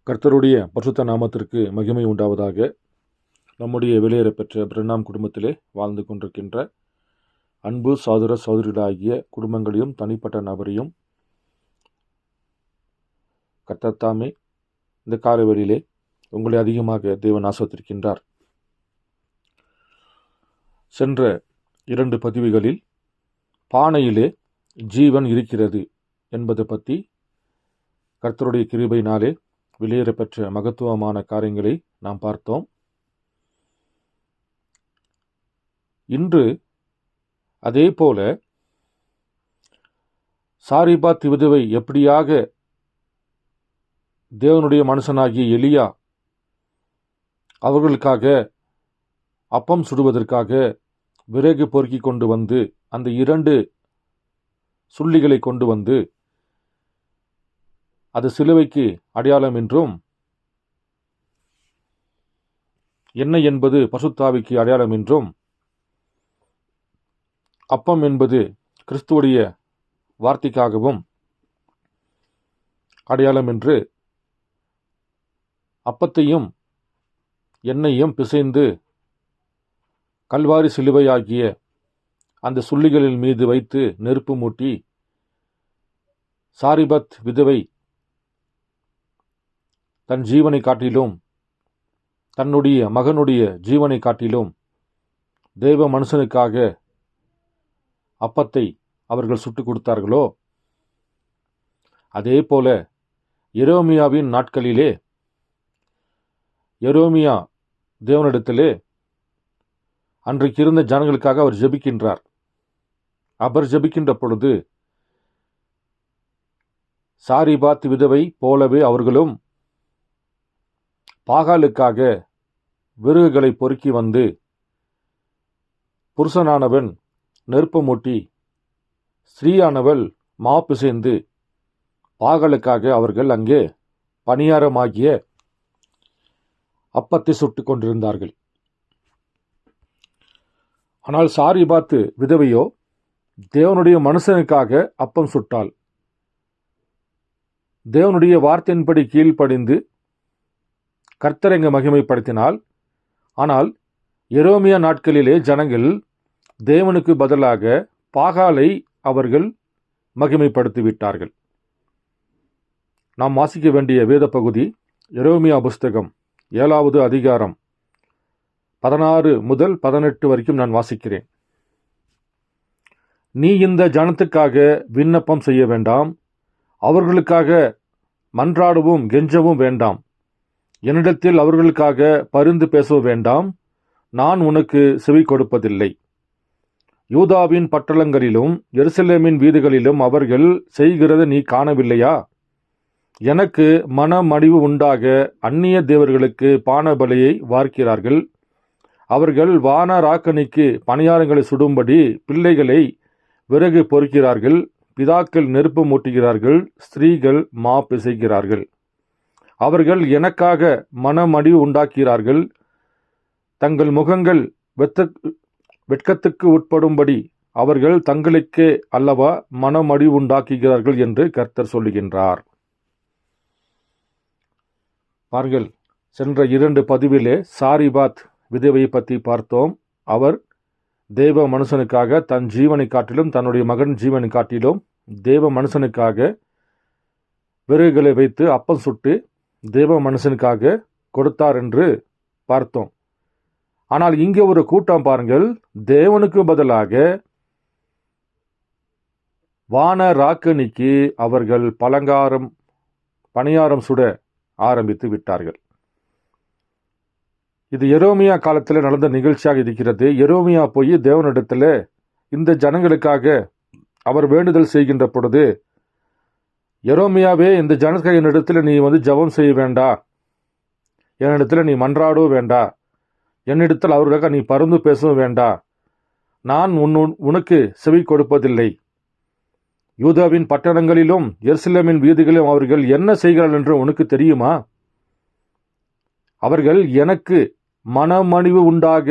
கர்த்தருடைய பரிசுத்த நாமத்திற்கு மகிமை உண்டாவதாக. நம்முடைய வெளியேறப்பெற்ற பிரணாம் குடும்பத்திலே வாழ்ந்து கொண்டிருக்கின்ற அன்பு சகோதர சகோதரிகளாகிய குடும்பங்களையும் தனிப்பட்ட நபரையும் கர்த்தர் தாமே இந்த காலவெளியிலே உங்களை அதிகமாக தேவன் ஆசீர்வதிக்கின்றார். சென்ற 2 பதிவுகளில் பானையிலே ஜீவன் இருக்கிறது என்பதை பற்றி கர்த்தருடைய கிருபையினாலே வெளியேறப்பெற்ற மகத்துவமான காரியங்களை நாம் பார்த்தோம். இன்று அதே போல சாரிபாத் விதவை எப்படியாக தேவனுடைய மனுஷனாகிய எலியா அவர்களுக்காக அப்பம் சுடுவதற்காக விறகு பொறுக்கி கொண்டு வந்து அந்த 2 சுள்ளிகளை கொண்டு வந்து அது சிலுவைக்கு அடையாளம் என்றும், எண்ணெய் என்பது பசுத்தாவிக்கு அடையாளம் என்றும், அப்பம் என்பது கிறிஸ்துவுடைய வார்த்தைக்காகவும் அடையாளம் என்று அப்பத்தையும் எண்ணெயையும் பிசைந்து கல்வாரி சிலுவையாகிய அந்த சுள்ளிகளின் மீது வைத்து நெருப்பு மூட்டி சாரிபாத் விதவை தன் ஜீவனை காட்டிலும் தன்னுடைய மகனுடைய ஜீவனை காட்டிலும் தேவ மனுஷனுக்காக அப்பத்தை அவர்கள் சுட்டு கொடுத்தார்களோ, அதே போல எரேமியாவின் நாட்களிலே எரேமியா தேவனிடத்திலே அன்றைக்கு இருந்த ஜனங்களுக்காக அவர் ஜெபிக்கின்றார். அவர் ஜெபிக்கின்ற பொழுது சாரிபாத் விதவை போலவே அவர்களும் பாகாலுக்காக விறகுகளை பொறுக்கி வந்து புருஷனானவன் நெருப்பு மூட்டி ஸ்திரீயானவள் பிசைந்து பாகாலுக்காக அவர்கள் அங்கே பணியாரமாகிய அப்பத்தை சுட்டு கொண்டிருந்தார்கள். ஆனால் சாரிபாத் விதவையோ தேவனுடைய மனுஷனுக்காக அப்பம் சுட்டாள். தேவனுடைய வார்த்தையின்படி கீழ்ப்படிந்து கர்த்தர் எங்க மகிமைப்படுத்தினாள். ஆனால் எரேமியா நாட்களிலே ஜனங்கள் தேவனுக்கு பதிலாக பாகாலை அவர்கள் மகிமைப்படுத்தி விட்டார்கள். நாம் வாசிக்க வேண்டிய வேத பகுதி எரேமியா புஸ்தகம் 7வது அதிகாரம் 16 முதல் 18 வரைக்கும் நான் வாசிக்கிறேன். நீ இந்த ஜனத்துக்காக விண்ணப்பம் செய்ய வேண்டாம், அவர்களுக்காக மன்றாடவும் கெஞ்சவும் வேண்டாம், என்னிடத்தில் அவர்களுக்காக பரிந்து பேச வேண்டாம், நான் உனக்கு செவி கொடுப்பதில்லை. யூதாவின் பட்டணங்களிலும் எருசலேமின் வீதிகளிலும் அவர்கள் செய்கிறதை நீ காணவில்லையா? எனக்கு மனமடிவு உண்டாக அந்நிய தேவர்களுக்கு பானபலியை வார்க்கிறார்கள். அவர்கள் வானராக்கனிக்கு பணியாரங்களை சுடும்படி பிள்ளைகளை விறகு பொறுக்கிறார்கள், பிதாக்கள் நெருப்பு மூட்டுகிறார்கள், ஸ்திரீகள் பிசைகிறார்கள். அவர்கள் எனக்காக மனமடிவு உண்டாக்கிறார்கள், தங்கள் முகங்கள் வெட்கத்துக்கு உட்படும்படி அவர்கள் தங்களுக்கே அல்லவா மனமடிவு உண்டாக்குகிறார்கள் என்று கர்த்தர் சொல்லுகின்றார். பாருங்கள், சென்ற 2 பதிவிலே சாரிபாத் விதவையை பற்றி பார்த்தோம். அவர் தேவ மனுஷனுக்காக தன் ஜீவனை காட்டிலும் தன்னுடைய மகன் ஜீவனை காட்டிலும் தேவ மனுஷனுக்காக விறகுகளை வைத்து அப்பம் சுட்டு தேவ மனுஷனுக்காக கொடுத்தார் என்று பார்த்தோம். ஆனால் இங்கே ஒரு கூட்டம் பாருங்கள், தேவனுக்கு பதிலாக வானராக்கனிக்கு அவர்கள் பணியாரம் சுட ஆரம்பித்து விட்டார்கள். இது எரேமியா காலத்தில் நடந்த நிகழ்ச்சியாக இருக்கிறது. எரேமியா போய் தேவனிடத்தில் இந்த ஜனங்களுக்காக அவர் வேண்டுதல் செய்கின்ற பொழுது, எரேமியாவே, இந்த ஜனத்துக்காக என்னிடத்தில் நீ ஜெபம் செய்ய வேண்டா, என்னிடத்தில் நீ மன்றாடவும் வேண்டா, என்னிடத்தில் அவர்களுக்காக நீ பரிந்து பேசவும் வேண்டா, நான் உனக்கு செவி கொடுப்பதில்லை. யூதாவின் பட்டணங்களிலும் எருசலேமின் வீதிகளிலும் அவர்கள் என்ன செய்கிறார்கள் என்று உனக்கு தெரியுமா? அவர்கள் எனக்கு மனமடிவு உண்டாக,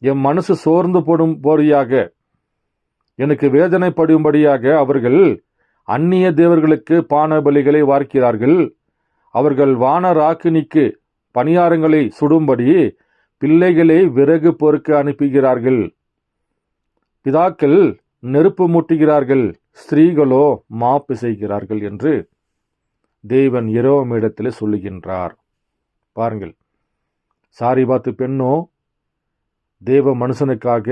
என் மனசு சோர்ந்து போடும்படியாக, எனக்கு வேதனைப்படும்படியாக அவர்கள் அந்நிய தேவர்களுக்கு பான பலிகளை வார்க்கிறார்கள். அவர்கள் வானராக்கினிக்கு பணியாரங்களை சுடும்படி பிள்ளைகளை விறகு பொறுக்க அனுப்புகிறார்கள். பிதாக்கள் நெருப்பு மூட்டுகிறார்கள், ஸ்திரீகளோ மா பிசைகிறார்கள் என்று தேவன் யெரொமியாமிடத்தில் சொல்லுகின்றார். பாருங்கள், சாரிபாத்து பெண்ணோ தேவ மனுஷனுக்காக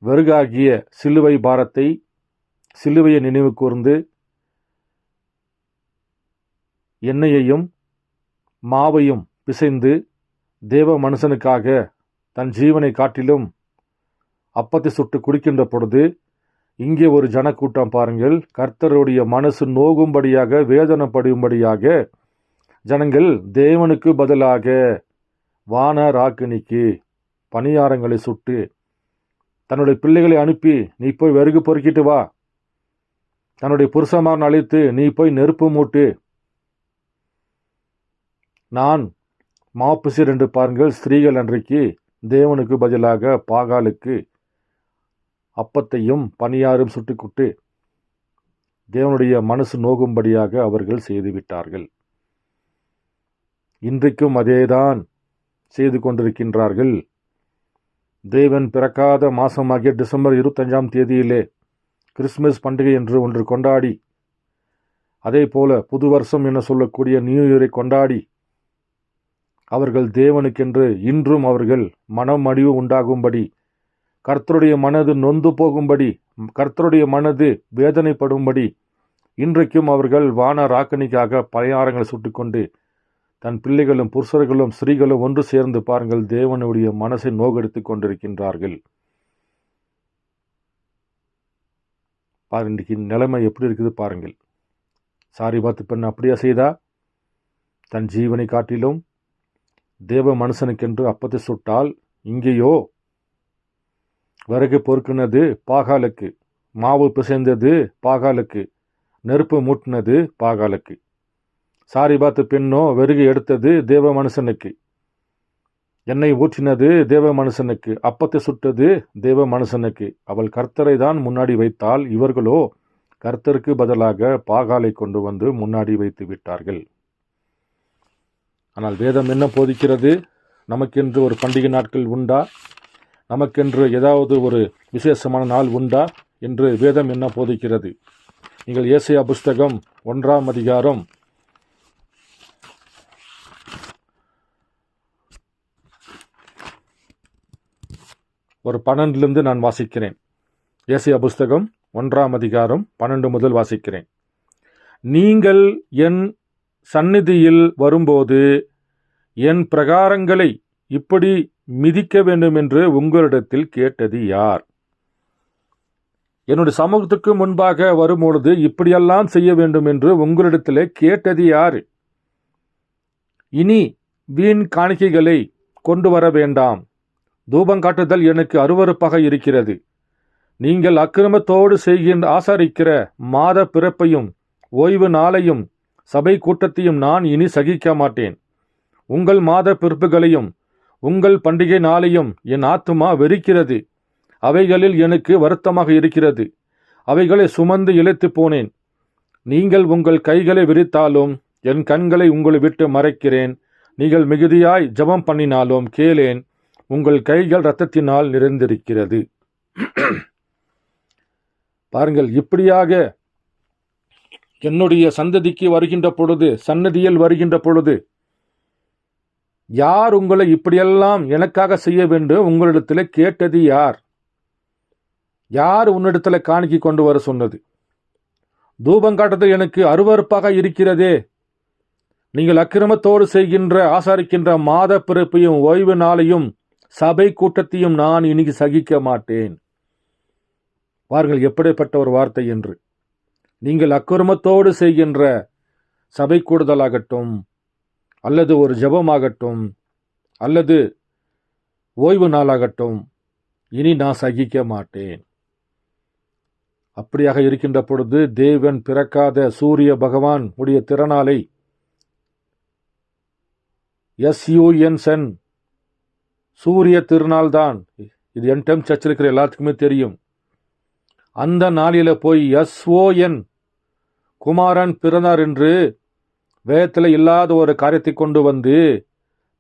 வெறுகாகிய சிலுவை பாரத்தை, சிலுவையை நினைவு கூர்ந்து எண்ணெயையும் மாவையும் பிசைந்து தேவ மனுஷனுக்காக தன் ஜீவனை காட்டிலும் அப்பத்தை சுட்டு குடிக்கின்ற பொழுது இங்கே ஒரு ஜனக்கூட்டம் பாருங்கள், கர்த்தருடைய மனசு நோகும்படியாக, வேதனைப்படும்படியாக ஜனங்கள் தேவனுக்கு பதிலாக வானராக்கினிக்கு பணியாரங்களை சுட்டு தன்னுடைய பிள்ளைகளை அனுப்பி, நீ போய் வெறுகு பொறுக்கிட்டு வா, தன்னுடைய புருஷமாரன் அழைத்து நீ போய் நெருப்பு மூட்டு, நான் மாப்பிசீர் என்று பாருங்கள். ஸ்திரீகள் அன்றைக்கு தேவனுக்கு பதிலாக பாகாலுக்கு அப்பத்தையும் பணியாரும் சுட்டுக்குட்டு தேவனுடைய மனசு நோகும்படியாக அவர்கள் செய்துவிட்டார்கள். இன்றைக்கும் அதேதான் செய்து கொண்டிருக்கின்றார்கள். தேவன் பிறக்காத மாசமாகிய டிசம்பர் 25ஆம் தேதியிலே கிறிஸ்துமஸ் பண்டிகை என்று ஒன்று கொண்டாடி, அதே போல புது வருஷம் என சொல்லக்கூடிய நியூ இயரை கொண்டாடி, அவர்கள் தேவனுக்கென்று இன்றும் அவர்கள் மனமடிவு உண்டாகும்படி, கர்த்தருடைய மனது நொந்து போகும்படி, கர்த்தருடைய மனது வேதனைப்படும்படி இன்றைக்கும் அவர்கள் வானராக்கினிக்காக பணியாரங்களை சுட்டுக்கொண்டு தன் பிள்ளைகளும் புருஷர்களும் ஸ்திரீகளும் ஒன்று சேர்ந்து பாருங்கள் தேவனுடைய மனசை நோகெடுத்து கொண்டிருக்கின்றார்கள். இன்றைக்கு நிலைமை எப்படி இருக்குது பாருங்கள். சாரிபாத்து பெண் அப்படியா செய்தா? தன் ஜீவனை காட்டிலும் தேவ மனுஷனுக்கென்று அப்பத்தை சுட்டால், இங்கேயோ விறகு பொறுக்கினது பாகாலுக்கு, மாவு பிசைந்தது பாகாலுக்கு, நெருப்பு மூட்டினது பாகாலுக்கு. சாரிபாத்து பெண்ணோ வெறுகு எடுத்தது தேவ மனுஷனுக்கு, எண்ணெய் ஊற்றினது தேவ மனுஷனுக்கு, அப்பத்தை சுட்டது தேவ மனுஷனுக்கு. அவள் கர்த்தரை தான் முன்னாடி வைத்தால், இவர்களோ கர்த்தருக்கு பதிலாக பாகாலை கொண்டு வந்து முன்னாடி வைத்து விட்டார்கள். ஆனால் வேதம் என்ன போதிக்கிறது? நமக்கென்று ஒரு பண்டிகை நாட்கள் உண்டா? நமக்கென்று ஏதாவது ஒரு விசேஷமான நாள் உண்டா என்று வேதம் என்ன போதிக்கிறது? நீங்கள் ஏசாயா புஸ்தகம் 1ஆம் அதிகாரம் 12 நான் வாசிக்கிறேன். ஏசாயா புஸ்தகம் 1ஆம் அதிகாரம் 12 முதல் வாசிக்கிறேன். நீங்கள் என் சந்நிதியில் வரும்போது என் பிரகாரங்களை இப்படி மிதிக்க வேண்டும் என்று உங்களிடத்தில் கேட்டது யார்? என்னுடைய சமூகத்துக்கு முன்பாக வரும்பொழுது இப்படியெல்லாம் செய்ய வேண்டும் என்று உங்களிடத்தில் கேட்டது யார்? இனி வீண் காணிக்கைகளை கொண்டு வர வேண்டாம். தூபங்காட்டுதல் எனக்கு அருவருப்பாக இருக்கிறது. நீங்கள் அக்கிரமத்தோடு ஆசாரிக்கிற மாத பிறப்பையும் ஓய்வு நாளையும் சபை கூட்டத்தையும் நான் இனி சகிக்க மாட்டேன். உங்கள் மாத பிறப்புகளையும் உங்கள் பண்டிகை நாளையும் என் ஆத்துமா வெறுக்கிறது. அவைகளில் எனக்கு வருத்தமாக இருக்கிறது. அவைகளை சுமந்து இளைத்து போனேன். நீங்கள் உங்கள் கைகளை விரித்தாலும் என் கண்களை உங்களை விட்டு மறைக்கிறேன். நீங்கள் மிகுதியாய் ஜெபம் பண்ணினாலும் கேளேன். உங்கள் கைகள் இரத்தத்தினால் நிறைந்திருக்கிறது. பாருங்கள், இப்படியாக என்னுடைய சந்ததிக்கு வருகின்ற பொழுது, சன்னதியில் வருகின்ற பொழுது, யார் உங்களை இப்படியெல்லாம் எனக்காக செய்ய வேண்டும் உங்களிடத்தில் கேட்டது யார்? யார் உன்னிடத்தில் காணிக்கை கொண்டு வர சொன்னது? தூபங்காட்டுதல் எனக்கு அருவருப்பாக இருக்கிறதே. நீங்கள் அக்கிரமத்தோடு ஆசாரிக்கின்ற மாத பிறப்பையும் ஓய்வு நாளையும் சபை கூட்டத்தையும் நான் இன்னைக்கு சகிக்க மாட்டேன். பாருங்கள் எப்படிப்பட்ட ஒரு வார்த்தை என்று. நீங்கள் அக்கிரமத்தோடு செய்கின்ற சபை கூடுதலாகட்டும், அல்லது ஒரு ஜெபமாகட்டும், அல்லது ஓய்வு நாளாகட்டும், இனி நான் சகிக்க மாட்டேன். அப்படியாக இருக்கின்ற பொழுது தேவன் பிறக்காத சூரிய பகவான் உடைய திருநாளை SUN சூரிய திருநாள் தான். இது என்டம் சர்ச்சில் இருக்கிற எல்லாத்துக்குமே தெரியும். அந்த நாளில் போய் SON குமாரன் பிறந்தார் என்று வேதத்தில் இல்லாத ஒரு காரியத்தை கொண்டு வந்து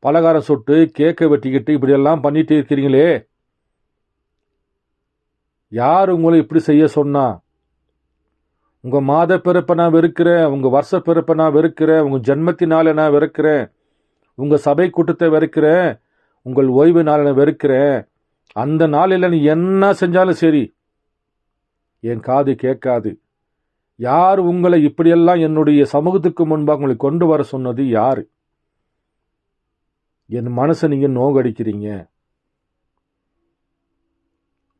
பலகாரம் சுட்டு கேக்கை வெட்டிக்கிட்டு இப்படியெல்லாம் பண்ணிட்டு இருக்கிறீங்களே, யார் உங்களை இப்படி செய்ய சொன்னா? உங்கள் மாத பிறப்பை நான் வெறுக்கிறேன், உங்கள் வருஷ பிறப்பை நான் வெறுக்கிறேன், உங்கள் ஜென்மத்தினால நான் வெறுக்கிறேன், உங்கள் சபை கூட்டத்தை வெறுக்கிறேன், உங்கள் ஓய்வு நாளை நான் வெறுக்கிறேன். அந்த நாளில் நீ என்ன செஞ்சாலும் சரி என் காது கேட்காது. யார் உங்களை இப்படியெல்லாம் என்னுடைய சமூகத்துக்கு முன்பாக உங்களை கொண்டு வர சொன்னது யார்? என் மனசை நீங்கள் நோகடிக்கிறீங்க.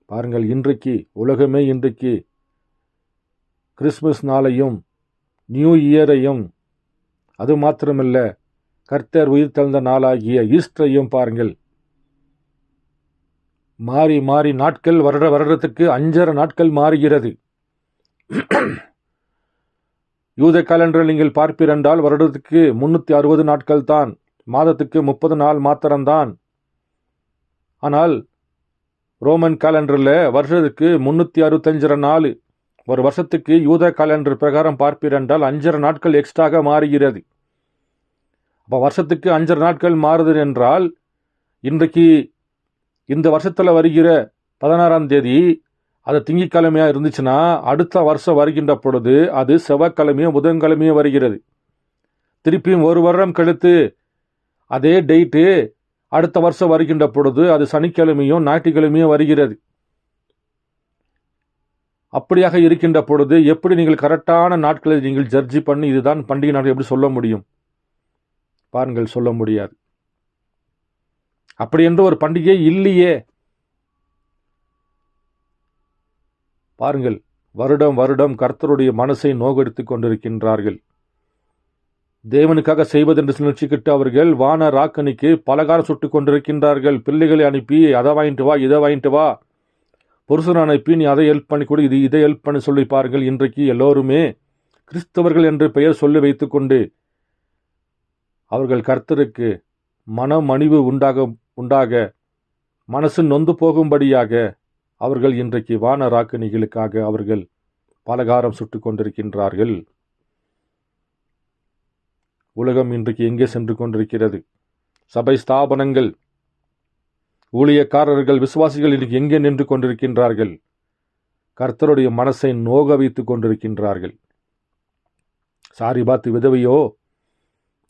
பாருங்கள், இன்றைக்கு உலகமே இன்றைக்கு கிறிஸ்மஸ் நாளையும் நியூ இயரையும், அது மாத்திரமல்ல கர்த்தர் உயிர் தெழுந்த நாளாகிய ஈஸ்டரையும் பாருங்கள், மாறி மாறி நாட்கள் வருடத்துக்கு 5.5 நாட்கள் மாறுகிறது. யூத காலண்டரில் நீங்கள் பார்ப்பீரென்றால் வருடத்துக்கு 360 நாட்கள் தான், மாதத்துக்கு 30 நாள் மாத்திரம்தான். ஆனால் ரோமன் காலண்டரில் வருஷத்துக்கு 365 நாள். ஒரு வருஷத்துக்கு யூத காலண்டர் பிரகாரம் பார்ப்பீரென்றால் 5.5 நாட்கள் எக்ஸ்ட்ராக மாறுகிறது. அப்போ வருஷத்துக்கு 5.5 நாட்கள் மாறுது என்றால், இன்றைக்கு இந்த வருஷத்தில் வருகிற 16ஆம் தேதி அது திங்கட்கிழமையாக இருந்துச்சுன்னா, அடுத்த வருஷம் வருகின்ற பொழுது அது செவ்வாய்க்கிழமையோ புதன்கிழமையோ வருகிறது. திருப்பியும் ஒரு வருடம் கழித்து அதே டேட்டு அடுத்த வருஷம் வருகின்ற பொழுது அது சனிக்கிழமையோ ஞாயிற்றுக்கிழமையோ வருகிறது. அப்படியாக இருக்கின்ற பொழுது எப்படி நீங்கள் கரெக்டான நாட்களை நீங்கள் ஜட்ஜி பண்ணி இதுதான் பண்டிகை நாட்கள் எப்படி சொல்ல முடியும்? பாருங்கள், சொல்ல முடியாது. அப்படி என்று ஒரு பண்டிகை இல்லையே. பாருங்கள், வருடம் வருடம் கர்த்தருடைய மனசை நோகடித்துக் கொண்டிருக்கின்றார்கள். தேவனுக்காக செய்வதென்று நினைச்சுக்கிட்டு அவர்கள் வான ராக்கனிக்கு பலகாரம் சுட்டு கொண்டிருக்கின்றார்கள். பிள்ளைகளை அனுப்பி அதை வாங்கிட்டு வா, இதை வாங்கிட்டு வா, புருஷனை அனுப்பி நீ அதை ஹெல்ப் பண்ணி கொடு, இதை ஹெல்ப் பண்ணி சொல்லி பாருங்கள். இன்றைக்கு எல்லோருமே கிறிஸ்தவர்கள் என்று பெயர் சொல்லி வைத்துக்கொண்டு அவர்கள் கர்த்தருக்கு மனமணிவு உண்டாக மனசு நொந்து போகும்படியாக அவர்கள் இன்றைக்கு வான ராக்கனிகளுக்காக அவர்கள் பலகாரம் சுட்டு கொண்டிருக்கின்றார்கள். உலகம் இன்றைக்கு எங்கே சென்று கொண்டிருக்கிறது? சபை ஸ்தாபனங்கள், ஊழியக்காரர்கள், விசுவாசிகள் இன்றைக்கு எங்கே நின்று கொண்டிருக்கின்றார்கள்? கர்த்தருடைய மனசை நோக வைத்துக் கொண்டிருக்கின்றார்கள். சாரிபாத் விதவையோ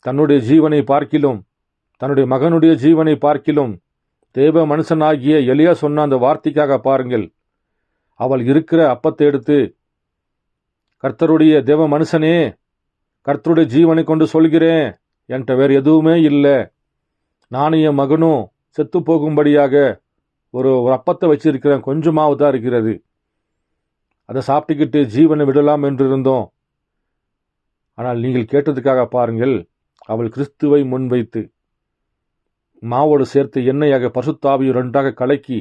தன்னுடைய ஜீவனை பார்க்கிலும், தன்னுடைய மகனுடைய ஜீவனை பார்க்கிலும் தேவ மனுஷனாகிய எலியா சொன்ன அந்த வார்த்தைக்காக பாருங்கள், அவள் இருக்கிற அப்பத்தை எடுத்து, கர்த்தருடைய தேவ மனுஷனே, கர்த்தருடைய ஜீவனை கொண்டு சொல்கிறேன், என்கிட்ட வேறு எதுவுமே இல்லை, நானும் என் மகனும் செத்து போகும்படியாக ஒரு அப்பத்தை வச்சிருக்கிறேன், கொஞ்சமாவது தான் இருக்கிறது, அதை சாப்பிட்டுக்கிட்டு ஜீவனை விடலாம் என்று இருந்தோம். ஆனால் நீங்கள் கேட்டதுக்காக பாருங்கள், அவள் கிறிஸ்துவை முன்வைத்து மாவோடு சேர்த்து எண்ணெயாக பசுத்தாவியும் 2ஆக கலக்கி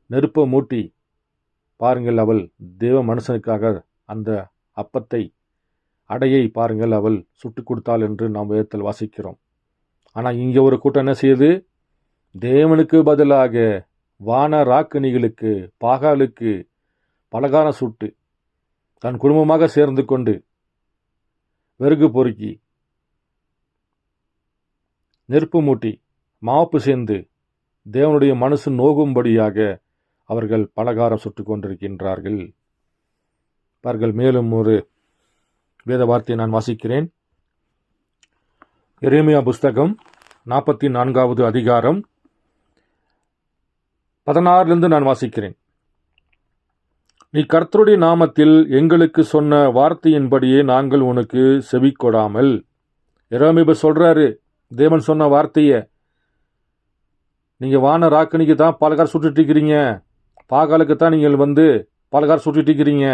நெருப்பை மூட்டி பாருங்கள், அவள் தேவ மனுஷனுக்காக அந்த அப்பத்தை, அடையை பாருங்கள் அவள் சுட்டு கொடுத்தாள் என்று நாம் வேதத்தில் வாசிக்கிறோம். ஆனால் இங்கே ஒரு கூட்டம் என்ன செய்யுது? தேவனுக்கு பதிலாக வான ராக்கனிகளுக்கு, பாகாலுக்கு பலகாரம் சுட்டு தன் குடும்பமாக சேர்ந்து கொண்டு வெறுகு பொறுக்கி நெருப்பு மூட்டி மாப்பு சேர்ந்து தேவனுடைய மனசு நோகும்படியாக அவர்கள் பலகாரம் சுட்டு கொண்டிருக்கின்றார்கள். பார்கள், மேலும் ஒரு வேத வார்த்தையை நான் வாசிக்கிறேன். எரேமியா புஸ்தகம் 44வது அதிகாரம் 16 நான் வாசிக்கிறேன். நீ கர்த்தருடைய நாமத்தில் எங்களுக்கு சொன்ன வார்த்தையின்படியே நாங்கள் உனக்கு செவி கொடாமல். எரேமியா சொல்றாரு, தேவன் சொன்ன வார்த்தையை நீங்கள் வான ராக்கனிக்கு தான் பலகாரம் சுட்டுட்டு இருக்கிறீங்க, பாகாலுக்கு தான் நீங்கள் பலகாரம் சுட்டுட்டு இருக்கிறீங்க.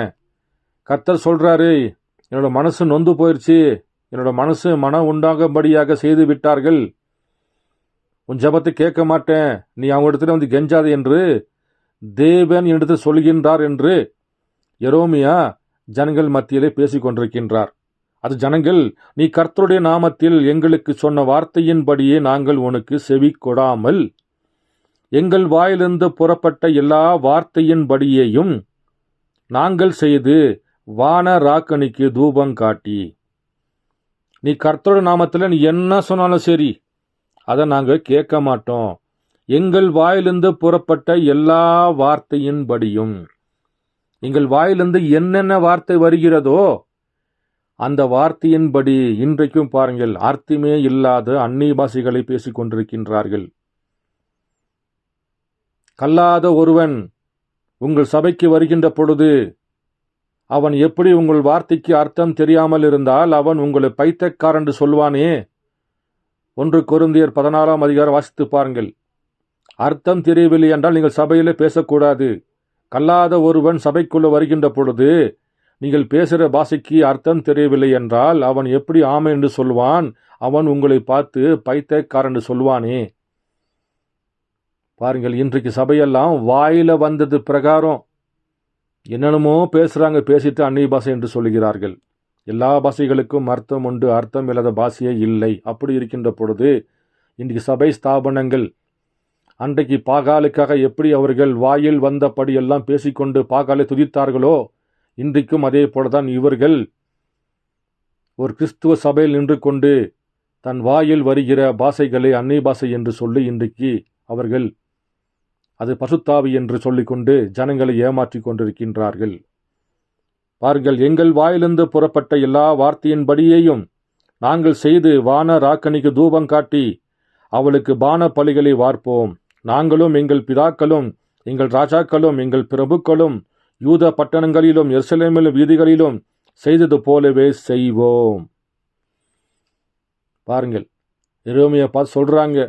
கர்த்தர் சொல்றாரு, என்னோட மனசு நொந்து போயிடுச்சு, என்னோட மனசு மனம் உண்டாகும்படியாக செய்து விட்டார்கள், உன் ஜபத்தை கேட்க மாட்டேன், நீ அவங்க இடத்துல கெஞ்சாது என்று தேவன் என்னிடத்தில் சொல்கின்றார் என்று எரேமியா ஜனங்கள் மத்தியிலே பேசிக் கொண்டிருக்கின்றார். அது ஜனங்கள், நீ கர்த்தருடைய நாமத்தில் எங்களுக்கு சொன்ன வார்த்தையின்படியே நாங்கள் உனக்கு செவி கொடாமல், எங்கள் வாயிலிருந்து புறப்பட்ட எல்லா வார்த்தையின்படியேயும் நாங்கள் செய்து வான ராக்கனிக்கு தூபம் காட்டி. நீ கர்த்தருடைய நாமத்தில் நீ என்ன சொன்னாலும் சரி, அதை நாங்கள் கேட்க மாட்டோம். எங்கள் வாயிலிருந்து புறப்பட்ட எல்லா வார்த்தையின்படியும், எங்கள் வாயிலிருந்து என்னென்ன வார்த்தை வருகிறதோ அந்த வார்த்தையின்படி இன்றைக்கும் பாருங்கள், அர்த்தமே இல்லாத அந்நிய பாஷைகளை பேசிக் கொண்டிருக்கின்றார்கள். கல்லாத ஒருவன் உங்கள் சபைக்கு வருகின்ற பொழுது அவன் எப்படி உங்கள் வார்த்தைக்கு அர்த்தம் தெரியாமல் இருந்தால் அவன் உங்களை பைத்தியக்காரன் என்று சொல்வானே. 1 கொரிந்தியர் 14ஆம் அதிகாரம் வாசித்து பாருங்கள். அர்த்தம் தெரியவில்லை என்றால் நீங்கள் சபையிலே பேசக்கூடாது. கல்லாத ஒருவன் சபைக்குள்ள வருகின்ற பொழுது நீங்கள் பேசுகிற பாஷைக்கு அர்த்தம் தெரியவில்லை என்றால் அவன் எப்படி ஆமை என்று சொல்வான்? அவன் உங்களை பார்த்து பைத்தியக்காரன் என்று சொல்வானே. பாருங்கள், இன்றைக்கு சபையெல்லாம் வாயில வந்தது பிரகாரம் என்னென்னமோ பேசுறாங்க, பேசிட்டு அந்நிய பாஷை என்று சொல்லுகிறார்கள். எல்லா பாஷைகளுக்கும் அர்த்தம் உண்டு, அர்த்தம் இல்லாத பாஷையே இல்லை. அப்படி இருக்கின்ற பொழுது இன்றைக்கு சபை ஸ்தாபனங்கள் அன்றைக்கு பாகாலுக்காக எப்படி அவர்கள் வாயில் வந்தபடி எல்லாம் பேசிக்கொண்டு பாகாலை துதித்தார்களோ, இன்றைக்கும் அதே போலதான் இவர்கள் ஒரு கிறிஸ்துவ சபையில் நின்று கொண்டு தன் வாயில் வருகிற பாஷைகளை அந்நிய பாஷை என்று சொல்லி இன்றைக்கு அவர்கள் அது பசுத்தாவி என்று சொல்லிக்கொண்டு ஜனங்களை ஏமாற்றி கொண்டிருக்கின்றார்கள். பாருங்கள், எங்கள் வாயிலிருந்து புறப்பட்ட எல்லா வார்த்தையின்படியேயும் நாங்கள் செய்து வான ராக்கனிக்கு தூபம் காட்டி அவளுக்கு பான பலிகளை வார்ப்போம். நாங்களும் எங்கள் பிதாக்களும் எங்கள் ராஜாக்களும் எங்கள் பிரபுக்களும் யூத பட்டணங்களிலும் எருசலேமிலும் வீதிகளிலும் செய்தது போலவே செய்வோம். பாருங்கள், எரேமியா பார்த்து சொல்றாங்க,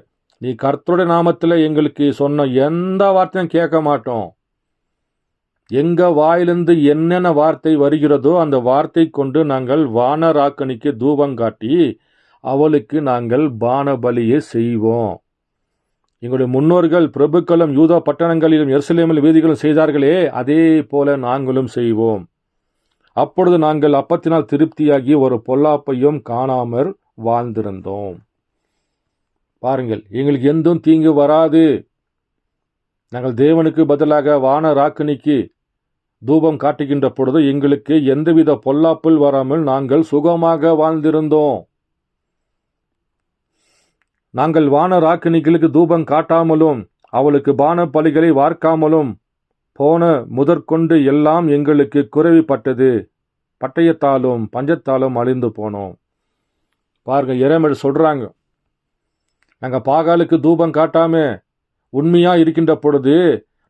நீ கர்த்தருடைய நாமத்தில் எங்களுக்கு சொன்ன எந்த வார்த்தையும் கேட்க மாட்டோம். எங்க வாயிலிருந்து என்னென்ன வார்த்தை வருகிறதோ அந்த வார்த்தை கொண்டு நாங்கள் வானராக்கனிக்கு தூபம் காட்டி அவளுக்கு நாங்கள் பான பலியை செய்வோம். எங்களுடைய முன்னோர்கள் பிரபுக்களும் யூதா பட்டணங்களிலும் எருசலேமில் வீதிகளும் செய்தார்களே, அதே போல நாங்களும் செய்வோம். அப்பொழுது நாங்கள் அப்பத்தினால் திருப்தியாகி ஒரு பொல்லாப்பையும் காணாமற் வாழ்ந்திருந்தோம். பாருங்கள், எங்களுக்கு எந்தும் தீங்கு வராது. நாங்கள் தேவனுக்கு பதிலாக வான ராக்கினிக்கு தூபம் காட்டுகின்ற பொழுது எங்களுக்கு எந்தவித பொல்லாப்பில் வராமல் நாங்கள் சுகமாக வாழ்ந்திருந்தோம். நாங்கள் வான ராக்கினிகளுக்கு தூபம் காட்டாமலும் அவளுக்கு பான பலிகளை வார்க்காமலும் போன முதற்கொண்டு எல்லாம் எங்களுக்கு குறைவுபட்டது. பட்டயத்தாலும் பஞ்சத்தாலும் அழிந்து போனோம். பாருங்க, எரேமியா சொல்றாங்க, நாங்கள் பாகாலுக்கு தூபம் காட்டாம உண்மையா இருக்கின்ற பொழுது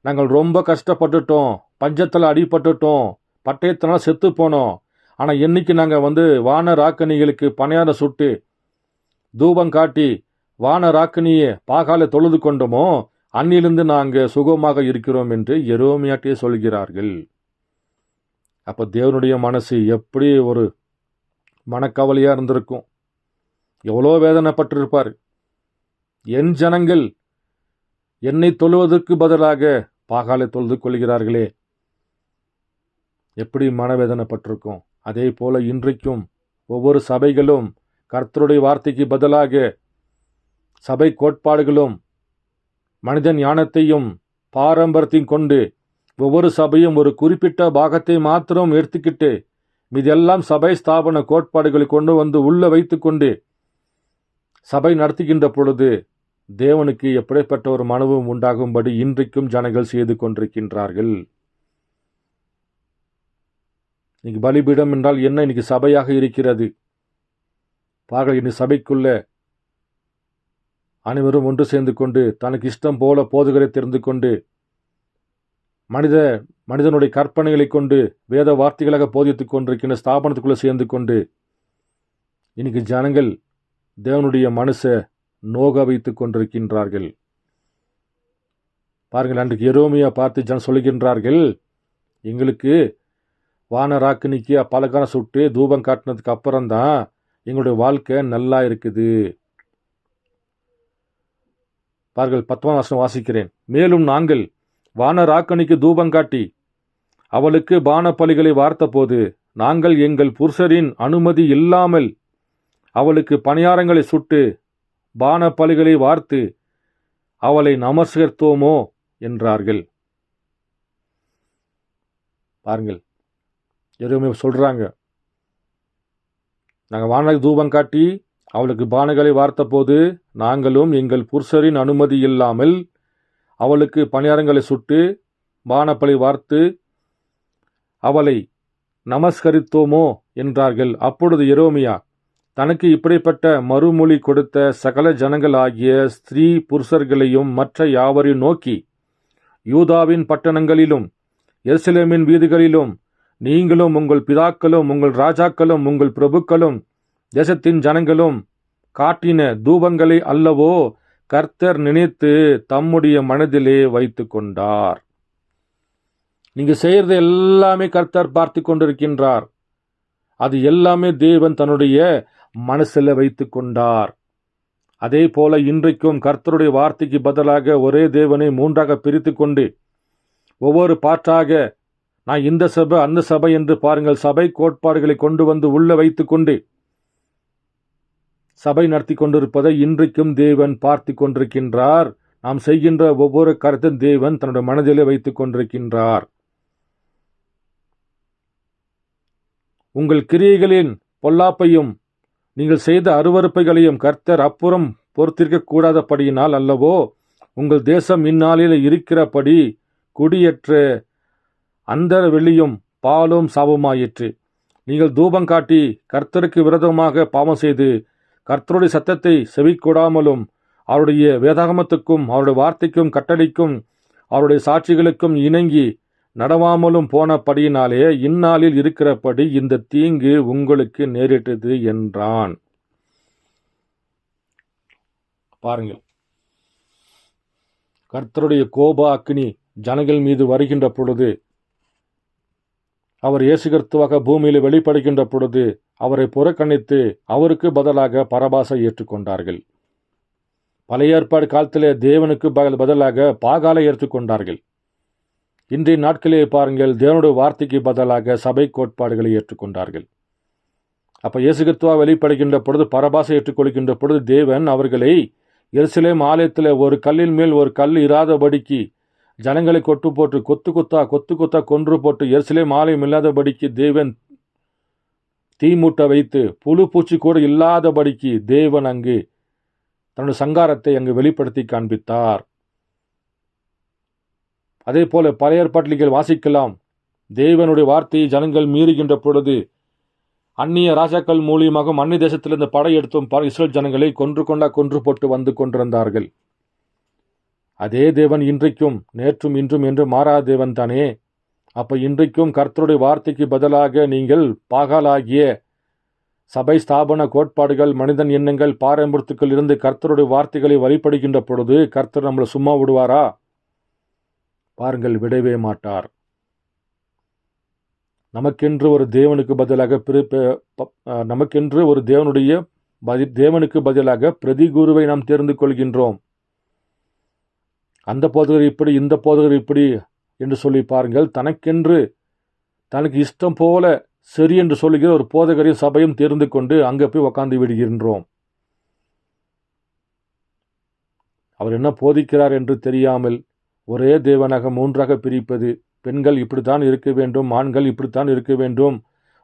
நாங்கள் ரொம்ப கஷ்டப்பட்டுட்டோம், பஞ்சத்தில் அடிபட்டுட்டோம், பட்டயத்தினால் செத்து போனோம். ஆனால் என்னைக்கு நாங்கள் வான ராக்கனிகளுக்கு பணியாரம் சுட்டு தூபம் காட்டி வான ராக்கனியை பாகாலை தொழுது கொண்டோமோ அன்னிலிருந்து நாங்கள் சுகமாக இருக்கிறோம் என்று எரேமியாட்டே சொல்கிறார்கள். அப்போ தேவனுடைய மனசு எப்படி ஒரு மனக்கவலையாக இருந்திருக்கும், எவ்வளோ வேதனைப்பட்டிருப்பார். என் ஜனங்கள் என்னை தொழுவதற்கு பதிலாக பாகாலை தொழுது கொள்கிறார்களே, எப்படி மனவேதனைப்பட்டிருக்கும். அதே போல இன்றைக்கும் ஒவ்வொரு சபைகளும் கர்த்தருடைய வார்த்தைக்கு பதிலாக சபை கோட்பாடுகளும் மனித ஞானத்தையும் பாரம்பரியத்தையும் கொண்டு ஒவ்வொரு சபையும் ஒரு குறிப்பிட்ட பாகத்தை மாத்திரம் எடுத்துக்கிட்டு இதெல்லாம் சபை ஸ்தாபன கோட்பாடுகளை கொண்டு உள்ள வைத்துக்கொண்டு சபை நடத்துகின்ற பொழுது தேவனுக்கு எப்படிப்பட்ட ஒரு மனவும் உண்டாகும்படி இன்றைக்கும் ஜனங்கள் செய்து கொண்டிருக்கின்றார்கள். இன்னைக்கு பலிபீடம் என்றால் என்ன? இன்னைக்கு சபையாக இருக்கிறது. பாருங்கள், இன்னைக்கு சபைக்குள்ள அனைவரும் ஒன்று சேர்ந்து கொண்டு தனக்கு இஷ்டம் போல போதுகளை தெரிந்து கொண்டு மனிதனுடைய கற்பனைகளை கொண்டு வேத வார்த்தைகளாக போதித்துக் கொண்டிருக்கின்ற ஸ்தாபனத்துக்குள்ளே சேர்ந்து கொண்டு இன்னைக்கு ஜனங்கள் தேவனுடைய மனசை நோக வைத்துக் கொண்டிருக்கின்றார்கள். பாருங்கள், அன்றைக்கு எரேமியா பார்த்து ஜனம் சொல்லுகின்றார்கள், எங்களுக்கு வானராக்கினிக்கு பலகாரம் சுட்டு தூபம் காட்டினதுக்கு அப்புறம்தான் எங்களுடைய வாழ்க்கை நல்லா இருக்குது. பாருங்கள், 10ஆம் வசனம் வாசிக்கிறேன். மேலும் நாங்கள் வானராக்கனிக்கு தூபம் காட்டி அவளுக்கு பான பலிகளை வார்த்த போது நாங்கள் எங்கள் புருஷரின் அனுமதி இல்லாமல் அவளுக்கு பணியாரங்களை சுட்டு பான பலிகளை வார்த்து அவளை நமஸ்கரித்தோமோ என்றார்கள். பாருங்கள், எரேமியா சொல்றாங்க, நாங்கள் வானலை தூபம் காட்டி அவளுக்கு பானைகளை வார்த்தபோது நாங்களும் எங்கள் புருஷரின் அனுமதி இல்லாமல் அவளுக்கு பணியாரங்களை சுட்டு பானப்பழி வார்த்து அவளை நமஸ்கரித்தோமோ என்றார்கள். அப்பொழுது எரோமியா தனக்கு இப்படிப்பட்ட மறுமொழி கொடுத்த சகல ஜனங்கள் ஆகிய ஸ்திரீ புருஷர்களையும் மற்ற யாவரையும் நோக்கி, யூதாவின் பட்டணங்களிலும் எருசலேமின் வீதிகளிலும் நீங்களும் உங்கள் பிதாக்களும் உங்கள் ராஜாக்களும் உங்கள் பிரபுக்களும் தேசத்தின் ஜனங்களும் காட்டின தூபங்களை அல்லவோ கர்த்தர் நினைத்து தம்முடைய மனதிலே வைத்து கொண்டார். நீங்க செய்யறது எல்லாமே கர்த்தர் பார்த்து கொண்டிருக்கின்றார். அது எல்லாமே தேவன் தன்னுடைய மனசில் வைத்து கொண்டார். அதே போல இன்றைக்கும் கர்த்தருடைய வார்த்தைக்கு பதிலாக ஒரே தேவனை மூன்றாக பிரித்து கொண்டு ஒவ்வொரு பாற்றாக நான் இந்த சபை அந்த சபை என்று பாருங்கள், சபை கோட்பாடுகளை கொண்டு வந்து உள்ள வைத்து கொண்டு சபை நடத்தி கொண்டிருப்பதை இன்றைக்கும் தேவன் பார்த்து கொண்டிருக்கின்றார். நாம் செய்கின்ற ஒவ்வொரு கருத்தும் தேவன் தன்னுடைய மனதிலே வைத்துக் கொண்டிருக்கின்றார். உங்கள் கிரியைகளின் பொல்லாப்பையும் நீங்கள் செய்த அருவருப்பைகளையும் கர்த்தர் அப்புறம் பொறுத்திருக்க கூடாதபடியினால் அல்லவோ உங்கள் தேசம் இந்நாளில் இருக்கிறபடி குடியற்ற அந்த வெளியும் பாலும் சாபமாயிற்று. நீங்கள் தூபம் காட்டி கர்த்தருக்கு விரோதமாக பாவம் செய்து கர்த்தருடைய சத்தத்தை செவிக்கூடாமலும் அவருடைய வேதாகமத்துக்கும் அவருடைய வார்த்தைக்கும் கட்டளைக்கும் அவருடைய சாட்சிகளுக்கும் இணங்கி நடவாமலும் போனபடியினாலே இந்நாளில் இருக்கிறபடி இந்த தீங்கு உங்களுக்கு நேரிட்டது என்றான். பாருங்கள், கர்த்தருடைய கோப அக்கினி ஜனங்கள் மீது வருகின்ற பொழுது, அவர் இயேசு கிறிஸ்துவாக பூமியில் வெளிப்படுகின்ற பொழுது அவரை புறக்கணித்து அவருக்கு பதிலாக பரபாசை ஏற்றுக்கொண்டார்கள். பழைய ஏற்பாடு காலத்திலே தேவனுக்கு பதிலாக பாகாலை ஏற்றுக்கொண்டார்கள். இன்றைய நாட்களே பாருங்கள், தேவனுடைய வார்த்தைக்கு பதிலாக சபை கோட்பாடுகளை ஏற்றுக்கொண்டார்கள். அப்போ இயேசு கிறிஸ்துவா வெளிப்படுகின்ற பொழுது பரபாசை ஏற்றுக்கொள்கின்ற பொழுது தேவன் அவர்களை எருசலேம் ஆலயத்தில் ஒரு கல்லின் மேல் ஒரு கல் இராதபடிக்கு ஜனங்களை கொத்து கொத்தா கொன்று போட்டு எருசலேம் ஆலயம் இல்லாதபடிக்கு தேவன் தீ மூட்ட வைத்து புழு பூச்சி கூட இல்லாதபடிக்கு தேவன் அங்கு தன்னுடைய சங்காரத்தை அங்கு வெளிப்படுத்தி காண்பித்தார். அதே போல பழைய ஏற்பாட்டில் வாசிக்கலாம், தேவனுடைய வார்த்தையை ஜனங்கள் மீறுகின்ற பொழுது அந்நிய ராஜாக்கள் மூலியமாக அந்நிய தேசத்திலிருந்து படையெடுத்தும் இஸ்ரேல் ஜனங்களை கொன்று போட்டு வந்து கொண்டிருந்தார்கள். அதே தேவன் இன்றைக்கும் நேற்றும் இன்றும் என்று மாறாத தேவன் தானே. அப்ப இன்றைக்கும் கர்த்தருடைய வார்த்தைக்கு பதிலாக நீங்கள் பாகாலாகிய சபை ஸ்தாபன கோட்பாடுகள் மனிதன் எண்ணங்கள் பாரம்பரியத்துக்கள் இருந்து கர்த்தருடைய வார்த்தைகளை வழிபடுகின்ற பொழுது கர்த்தர் நம்மளை சும்மா விடுவாரா? பாருங்கள், விடவே மாட்டார். நமக்கென்று ஒரு தேவனுக்கு பதிலாக பிரதி குருவை நாம் தேர்ந்து கொள்கின்றோம். அந்த போதகர் இப்படி, இந்த போதகர் இப்படி என்று சொல்லி பாருங்கள், தனக்கு இஷ்டம் போல சரி என்று சொல்லுகிற ஒரு போதகரையும் சபையும் தேர்ந்து கொண்டு அங்கே போய் உக்காந்து விடுகின்றோம். அவர் என்ன போதிக்கிறார் என்று தெரியாமல் ஒரே தேவனாக மூன்றாக பிரிப்பது, பெண்கள் இப்படித்தான் இருக்க வேண்டும், ஆண்கள் இப்படித்தான் இருக்க வேண்டும்,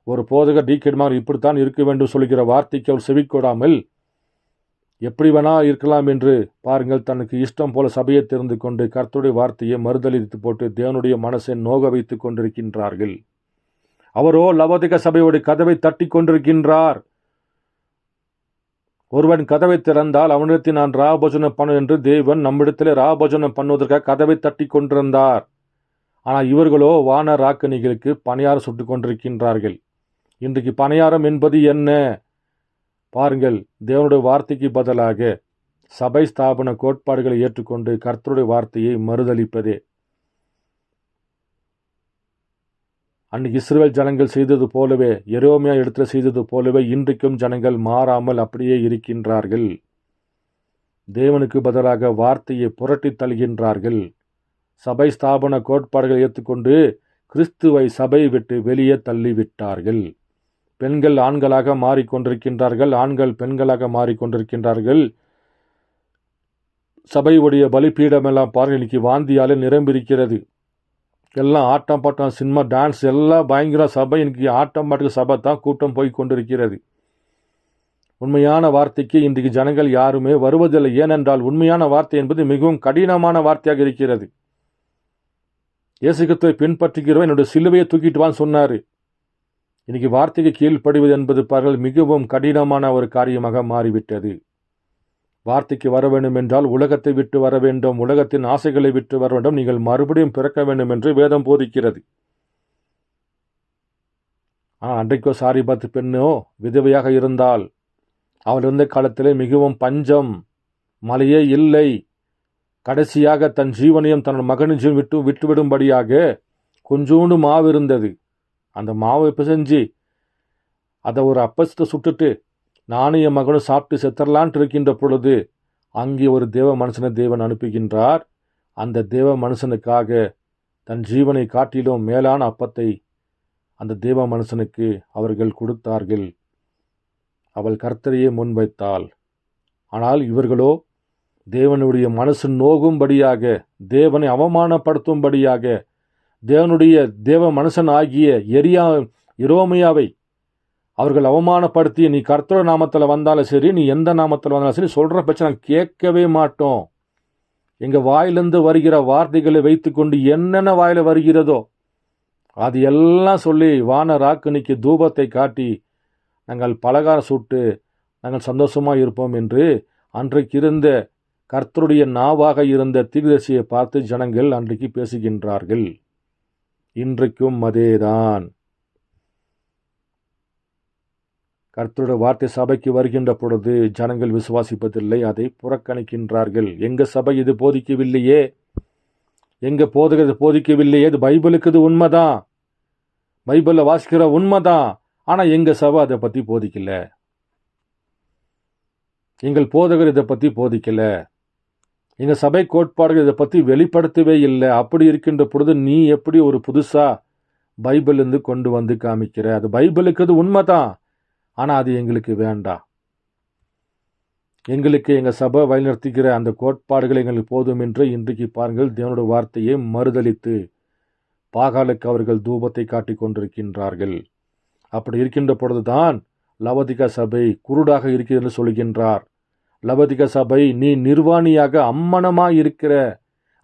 ஒரு போதகர் டீக்கெட்மார் இப்படித்தான் இருக்க வேண்டும் சொல்கிற வார்த்தைக்கு அவர் செவிக்கொடாமல் எப்படி வேணா இருக்கலாம் என்று பாருங்கள், தனக்கு இஷ்டம் போல சபையை தெரிந்து கொண்டு கர்த்தருடைய வார்த்தையை மறுதலித்து போட்டு தேவனுடைய மனசை நோக வைத்து கொண்டிருக்கின்றார்கள். அவரோ லவோதிக சபையோட கதவை தட்டி கொண்டிருக்கின்றார். ஒருவன் கதவை திறந்தால் அவனிடத்தில் நான் ராபோஜனம் பண்ணு என்று தேவன் நம்மிடத்திலே ராபோஜனம் பண்ணுவதற்காக கதவை தட்டி கொண்டிருந்தார். ஆனால் இவர்களோ வான ராக்கணிகளுக்கு பணியாரம் சுட்டு கொண்டிருக்கின்றார்கள். இன்றைக்கு பணியாரம் என்பது என்ன? பாருங்கள், தேவனுடைய வார்த்தைக்கு பதிலாக சபை ஸ்தாபன கோட்பாடுகளை ஏற்றுக்கொண்டு கர்த்தருடைய வார்த்தையை மறுதலிப்பதே. அன்னைக்கு இஸ்ரவேல் ஜனங்கள் செய்தது போலவே, எரோமியா இடத்துல செய்தது போலவே இன்றைக்கும் ஜனங்கள் மாறாமல் அப்படியே இருக்கின்றார்கள். தேவனுக்கு பதிலாக வார்த்தையை புரட்டி தள்ளுகின்றார்கள். சபை ஸ்தாபன கோட்பாடுகளை ஏற்றுக்கொண்டு கிறிஸ்துவை சபை விட்டு வெளியே தள்ளிவிட்டார்கள். பெண்கள் ஆண்களாக மாறிக்கொண்டிருக்கின்றார்கள், ஆண்கள் பெண்களாக மாறிக்கொண்டிருக்கின்றார்கள். சபையுடைய பலிபீடமெல்லாம் பாருங்கள், இன்னைக்கு வாந்தியாலே நிரம்பியிருக்கிறது. எல்லாம் ஆட்டம் பாட்டம் சினிமா டான்ஸ் எல்லாம் பயங்கர சபை. இன்னைக்கு ஆட்டம் பாட்டுக்கு சபை தான் கூட்டம் போய் கொண்டிருக்கிறது. உண்மையான வார்த்தைக்கு இன்றைக்கு ஜனங்கள் யாருமே வருவதில்லை. ஏனென்றால் உண்மையான வார்த்தை என்பது மிகவும் கடினமான வார்த்தையாக இருக்கிறது. இயேசு கிறிஸ்துவை பின்பற்றுகிறவன் என்னுடைய சிலுவையை தூக்கிட்டு வான்னு சொன்னார். இன்னைக்கு வார்த்தைக்கு கீழ்ப்படிவது என்பது பாருங்கள் மிகவும் கடினமான ஒரு காரியமாக மாறிவிட்டது. வார்த்தைக்கு வர வேண்டும் என்றால் உலகத்தை விட்டு வர வேண்டும், உலகத்தின் ஆசைகளை விட்டு வர வேண்டும், நீங்கள் மறுபடியும் பிறக்க வேண்டும் என்று வேதம் போதிக்கிறது. அன்றைக்கோ சாரிபாத் பெண்ணோ விதவையாக இருந்தால் அவள் இருந்த காலத்திலே மிகவும் பஞ்சம், மழையே இல்லை. கடைசியாக தன் ஜீவனையும் தன் மகனின் ஜீவன் விட்டுவிடும்படியாக கொஞ்சோண்டு மாவு இருந்தது. அந்த மாவை பிசைஞ்சு அதை ஒரு அப்பத்தை சுட்டுட்டு நானும் என் மகனும் சாப்பிட்டு செத்தரலான்ட்டு இருக்கின்ற பொழுது அங்கே ஒரு தேவ மனுஷனை தேவன் அனுப்புகின்றார். அந்த தேவ மனுஷனுக்காக தன் ஜீவனை காட்டிலும் மேலான அப்பத்தை அந்த தேவ மனுஷனுக்கு அவர்கள் கொடுத்தார்கள். அவள் கர்த்தரையே முன்வைத்தாள். ஆனால் இவர்களோ தேவனுடைய மனசு நோகும்படியாக, தேவனை அவமானப்படுத்தும்படியாக, தேவனுடைய தேவ மனுஷன் ஆகிய எரோமியாவை அவர்கள் அவமானப்படுத்தி, நீ கர்த்தர் நாமத்தில் வந்தாலும் சரி, நீ எந்த நாமத்தில் வந்தாலும் சரி, சொல்கிற பேச்சை நாங்கள் கேட்கவே மாட்டோம். எங்கள் வாயிலிருந்து வருகிற வார்த்தைகளை வைத்து கொண்டு என்னென்ன வாயில் வருகிறதோ அது எல்லாம் சொல்லி வான ராக்கினிக்கு தூபத்தை காட்டி நாங்கள் பலகாரம் சுட்டு நாங்கள் சந்தோஷமாக இருப்போம் என்று அன்றைக்கு இருந்த கர்த்தருடைய நாவாக இருந்த தீர்க்கதரிசியை பார்த்து ஜனங்கள் அன்றைக்கு பேசுகின்றார்கள். இன்றைக்கும் அதேதான். கர்த்தருடைய வார்த்தை சபைக்கு வருகின்ற பொழுது ஜனங்கள் விசுவாசிப்பதில்லை, அதை புறக்கணிக்கின்றார்கள். எங்க சபை இது போதிக்கவில்லையே, எங்க போதகர் இது போதிக்கவில்லையே, இது பைபிளுக்கு இது உண்மைதான், பைபிளில் வாசிக்கிற உண்மைதான், ஆனால் எங்கள் சபை அதை பற்றி போதிக்கல, எங்கள் போதகர் இதை பற்றி போதிக்கல, எங்கள் சபை கோட்பாடுகள் இதை பற்றி வெளிப்படுத்தவே இல்லை. அப்படி இருக்கின்ற பொழுது நீ எப்படி ஒரு புதுசாக பைபிளிலிருந்து கொண்டு வந்து காமிக்கிற? அது பைபிளுக்கு அது உண்மைதான், ஆனால் அது எங்களுக்கு வேண்டாம். எங்களுக்கு எங்கள் சபை வழிநடத்துகிற அந்த கோட்பாடுகள் எங்களுக்கு போதும் என்று இன்றைக்கு பாருங்கள் தேவனுடைய வார்த்தையை மறுதலித்து பாகாலுக்கு அவர்கள் தூபத்தை காட்டி கொண்டிருக்கின்றார்கள். அப்படி இருக்கின்ற பொழுதுதான் லவோதிகா சபை குருடாக இருக்கிறது என்று சொல்கின்றார். லவோதிகா சபை, நீ நிர்வாணியாக அம்மனமாக இருக்கிற,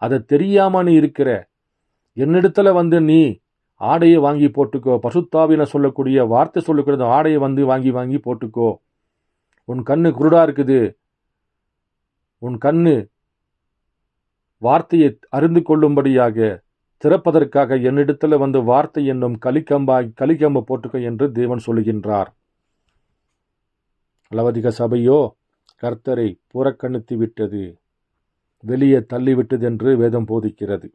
அதை தெரியாம நீ இருக்கிற, என்னிடத்துல வந்து நீ ஆடையை வாங்கி போட்டுக்கோ, பசுத்தாவின சொல்லக்கூடிய வார்த்தை சொல்லக்கூடிய ஆடையை வந்து வாங்கி வாங்கி போட்டுக்கோ, உன் கண்ணு குருடா இருக்குது, உன் கண்ணு வார்த்தையை அறிந்து கொள்ளும்படியாக திறப்பதற்காக என்னிடத்துல வந்து வார்த்தை என்னும் கலிக்கம்ப போட்டுக்கோ என்று தேவன் சொல்லுகின்றார். லவோதிகா சபையோ கர்த்தரை புறக்கணித்து விட்டது, வெளியே தள்ளிவிட்டது என்று வேதம் போதிக்கிறது.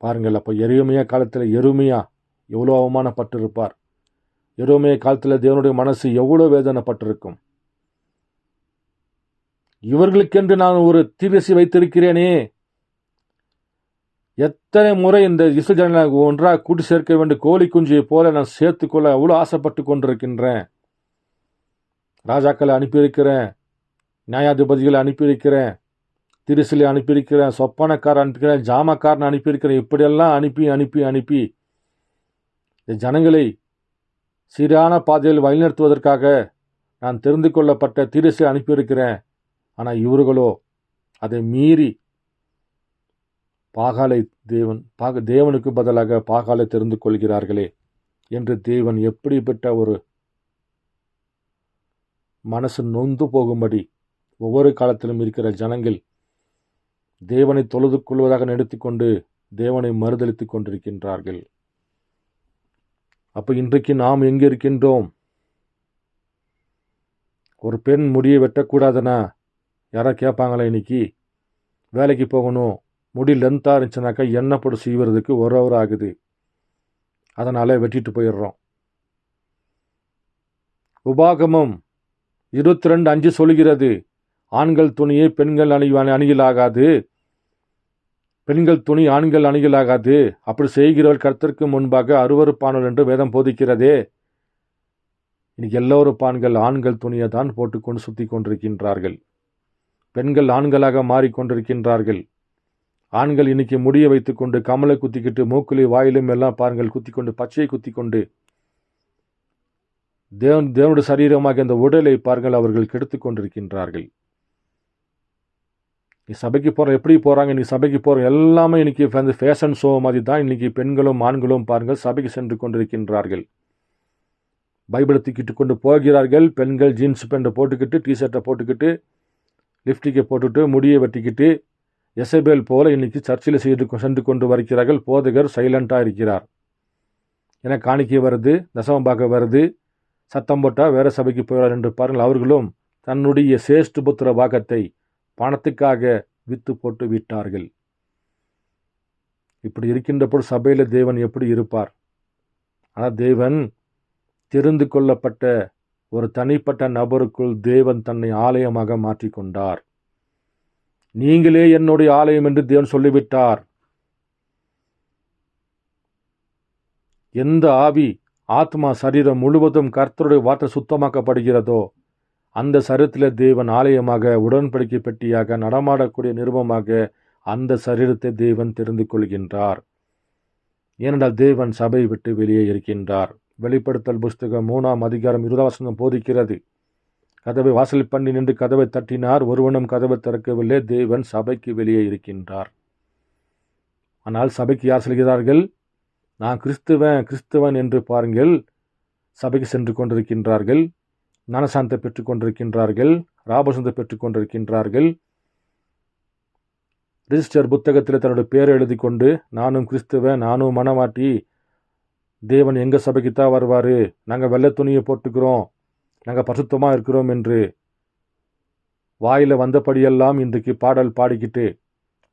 பாருங்கள், அப்போ எரேமியா காலத்தில் எரேமியா எவ்வளோ அவமானப்பட்டிருப்பார். எரேமியா காலத்தில் தேவனுடைய மனசு எவ்வளோ வேதனைப்பட்டிருக்கும். இவர்களுக்கென்று நான் ஒரு தீர்க்கதரிசி வைத்திருக்கிறேனே, எத்தனை முறை இந்த இஸ்ரவேல் ஜனங்களை ஒன்றாக கூட்டி சேர்க்க வேண்டும், கோழி குஞ்சியை போல நான் சேர்த்துக்கொள்ள அவ்வளோ ஆசைப்பட்டு கொண்டிருக்கின்றேன். ராஜாக்களை அனுப்பியிருக்கிறேன், நியாயாதிபதிகளை அனுப்பியிருக்கிறேன், திருசிலை அனுப்பியிருக்கிறேன், சொப்பனக்காரன் அனுப்பியிருக்கிறேன், ஜாமக்காரன் அனுப்பியிருக்கிறேன். இப்படியெல்லாம் அனுப்பி அனுப்பி அனுப்பி இந்த ஜனங்களை சீரான பாதையில் வழிநடத்துவதற்காக நான் தெரிந்து கொள்ளப்பட்ட திருசிலை அனுப்பியிருக்கிறேன். ஆனால் இவர்களோ அதை மீறி பாகாலை தேவனுக்கு பதிலாக பாகாலை தெரிந்து கொள்கிறார்களே என்று தேவன் எப்படிப்பட்ட ஒரு மனசு நொந்து போகும்படி ஒவ்வொரு காலத்திலும் இருக்கிற ஜனங்கள் தேவனை தொழுது கொள்வதாக நினைத்துக்கொண்டு தேவனை மறுதலித்து கொண்டிருக்கின்றார்கள். அப்போ இன்றைக்கு நாம் எங்கே இருக்கின்றோம்? ஒரு பெண் முடியை வெட்டக்கூடாதுன்னா யாராவது கேட்பாங்களா? இன்னைக்கு வேலைக்கு போகணும், முடி லென்த்தாக இருந்துச்சுனாக்கா எண்ணெய் போட்டு சீவுறதுக்கு 1 hour ஆகுது, அதனால் வெட்டிட்டு போயிடுறோம். உபாகமம் 22:5 சொல்கிறது, ஆண்கள் துணியை பெண்கள் அணிகளாகாது, பெண்கள் துணி ஆண்கள் அணிகளாகாது, அப்படி செய்கிறவர்கள் கர்த்தருக்கு முன்பாக அருவருப்பானவர்கள் என்று வேதம் போதிக்கிறதே. இன்னைக்கு எல்லோரும் ஆண்கள் துணியை தான் போட்டுக்கொண்டு சுற்றி கொண்டிருக்கின்றார்கள். பெண்கள் ஆண்களாக மாறிக்கொண்டிருக்கின்றார்கள். ஆண்கள் இன்னைக்கு முடிய வைத்துக்கொண்டு கமலை குத்திக்கிட்டு மூக்கிலே வாயிலும் எல்லாம் பாருங்கள் குத்திக்கொண்டு பச்சையை குத்திக்கொண்டு தேவனுடைய சரீரமாக அந்த உடலை பாருங்கள் அவர்கள் கெடுத்து கொண்டிருக்கின்றார்கள். நீ சபைக்கு போகிற எப்படி போகிறாங்க, நீ சபைக்கு போகிற எல்லாமே இன்றைக்கி வந்து ஃபேஷன் ஷோ மாதிரி தான் இன்றைக்கி பெண்களும் ஆண்களும் பாருங்கள் சபைக்கு சென்று கொண்டிருக்கின்றார்கள். பைபிளை தூக்கிட்டு கொண்டு போகிறார்கள். பெண்கள் ஜீன்ஸ் பேண்ட்டை போட்டுக்கிட்டு, டிஷர்ட்டை போட்டுக்கிட்டு, லிப்டிக்கை போட்டுட்டு, முடியை வெட்டிக்கிட்டு, எசபேல் போல இன்றைக்கி சர்ச்சில் சென்று கொண்டு வருகிறார்கள். போதகர் சைலண்ட்டாக இருக்கிறார். ஏன்னா காணிக்கை வருது, தசமபாக வருது, சத்தம் போட்டால் வேறு சபைக்கு போகிறார் என்று பாருங்கள். அவர்களும் தன்னுடைய சேஷ்டு புத்திர பாகத்தை பணத்துக்காக விற்று போட்டு விட்டார்கள். இப்படி இருக்கின்றபோது சபையில் தேவன் எப்படி இருப்பார்? ஆனால் தேவன் தெரிந்து கொள்ளப்பட்ட ஒரு தனிப்பட்ட நபருக்குள் தேவன் தன்னை ஆலயமாக மாற்றிக்கொண்டார். நீங்களே என்னுடைய ஆலயம் என்று தேவன் சொல்லிவிட்டார். எந்த ஆவி, ஆத்மா, சரீரம் முழுவதும் கர்த்தருடைய வார்த்தை சுத்தமாக்கப்படுகிறதோ அந்த சரீரத்தில் தேவன் ஆலயமாக, உடன்படிக்கை பெட்டியாக, நடமாடக்கூடிய நிருபமாக அந்த சரீரத்தை தேவன் தெரிந்து கொள்கின்றார். ஏனென்றால் தேவன் சபை விட்டு வெளியே இருக்கின்றார். வெளிப்படுத்தல் புஸ்தகம் 3ஆம் அதிகாரம் 20ஆம் வசனம் போதிக்கிறது. கதவை வாசல் பண்ணி நின்று கதவை தட்டினார், ஒருவனும் கதவை திறக்கவில்லை. தேவன் சபைக்கு வெளியே இருக்கின்றார். ஆனால் சபைக்கு யார் செல்கிறார்கள்? நான் கிறிஸ்துவன் என்று பாருங்கள் சபைக்கு சென்று கொண்டிருக்கின்றார்கள். ஞானசாந்தத்தை பெற்றுக் கொண்டிருக்கின்றார்கள். ராபசந்தை பெற்றுக் கொண்டிருக்கின்றார்கள். ரிஜிஸ்டர் புத்தகத்தில் தன்னுடைய பேரை எழுதி கொண்டு நானும் கிறிஸ்துவன், நானும் மனமாட்டி, தேவன் எங்கள் சபைக்கு தான் வருவார், நாங்கள் வெள்ளை துணியை போட்டுக்கிறோம், நாங்கள் பரிசுத்தமாக இருக்கிறோம் என்று வாயில் வந்தபடியெல்லாம் இன்றைக்கு பாடல் பாடிக்கிட்டு,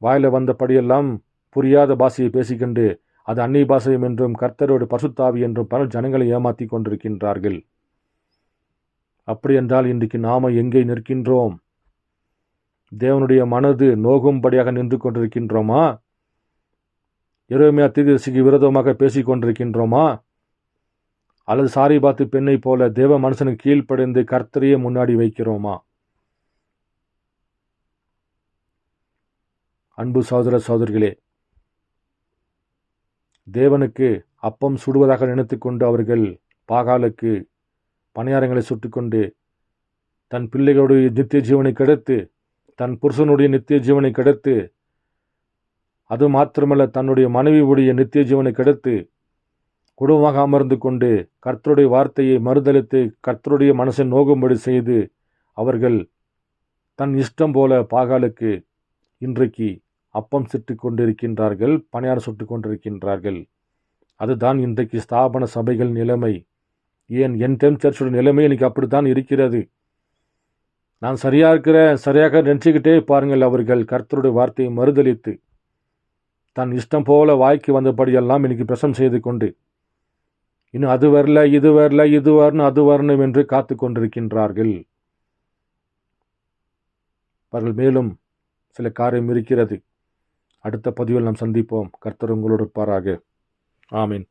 வாயில் வந்தபடியெல்லாம் புரியாத பாஷையை பேசிக்கொண்டு அது அந்நிய பாஷையம் என்றும் கர்த்தரோட பரிசுத்தாவி என்றும் பல ஜனங்களை ஏமாற்றி கொண்டிருக்கின்றார்கள். அப்படி என்றால் இன்றைக்கு நாம் எங்கே நிற்கின்றோம்? தேவனுடைய மனது நோகும்படியாக நின்று கொண்டிருக்கின்றோமா? எரேமியா தீர்க்கதரிசிக்கு விரோதமாக பேசி கொண்டிருக்கின்றோமா? அல்லது சாரிபாத்து பெண்ணை போல தேவ மனுஷனுக்கு கீழ்ப்படைந்து கர்த்தரையே முன்னாடி வைக்கிறோமா? அன்பு சகோதர சகோதரிகளே, தேவனுக்கு அப்பம் சுடுவதாக நினைத்து கொண்டு அவர்கள் பாகாலுக்கு பணியாரங்களை சுட்டுக்கொண்டு தன் பிள்ளைகளுடைய நித்திய ஜீவனை கெடுத்து, தன் புருஷனுடைய நித்திய ஜீவனை கெடுத்து, அது மாத்திரமல்ல தன்னுடைய மனைவியுடைய நித்திய ஜீவனை கெடுத்து குடும்பமாக அமர்ந்து கொண்டு கர்த்தருடைய வார்த்தையை மறுதலித்து கர்த்தருடைய மனசை நோகும்படி செய்து அவர்கள் தன் இஷ்டம் போல பாகாலுக்கு இன்றைக்கு அப்பம் சுட்டு கொண்டிருக்கின்றார்கள், பணியாரம் சுட்டு கொண்டிருக்கின்றார்கள். அதுதான் இன்றைக்கு ஸ்தாபன சபைகள் நிலைமை. ஏன் என் டைம் சர்ச்சோட நிலைமை இன்னைக்கு அப்படித்தான் இருக்கிறது. நான் சரியாக நினச்சிக்கிட்டே பாருங்கள், அவர்கள் கர்த்தருடைய வார்த்தையை மறுதலித்து தன் இஷ்டம் போல வாய்க்கு வந்தபடியெல்லாம் இன்னைக்கு பிரசம் செய்து கொண்டு இன்னும் அது வரல, இது வரல, இது வரணும், அது வரணும் என்று காத்து கொண்டிருக்கின்றார்கள். அவர்கள் மேலும் சில காரியம் இருக்கிறது. அடுத்த பதிவில் நாம் சந்திப்போம். கர்த்தர் உங்களோடு இருப்பாராக. ஆமீன்.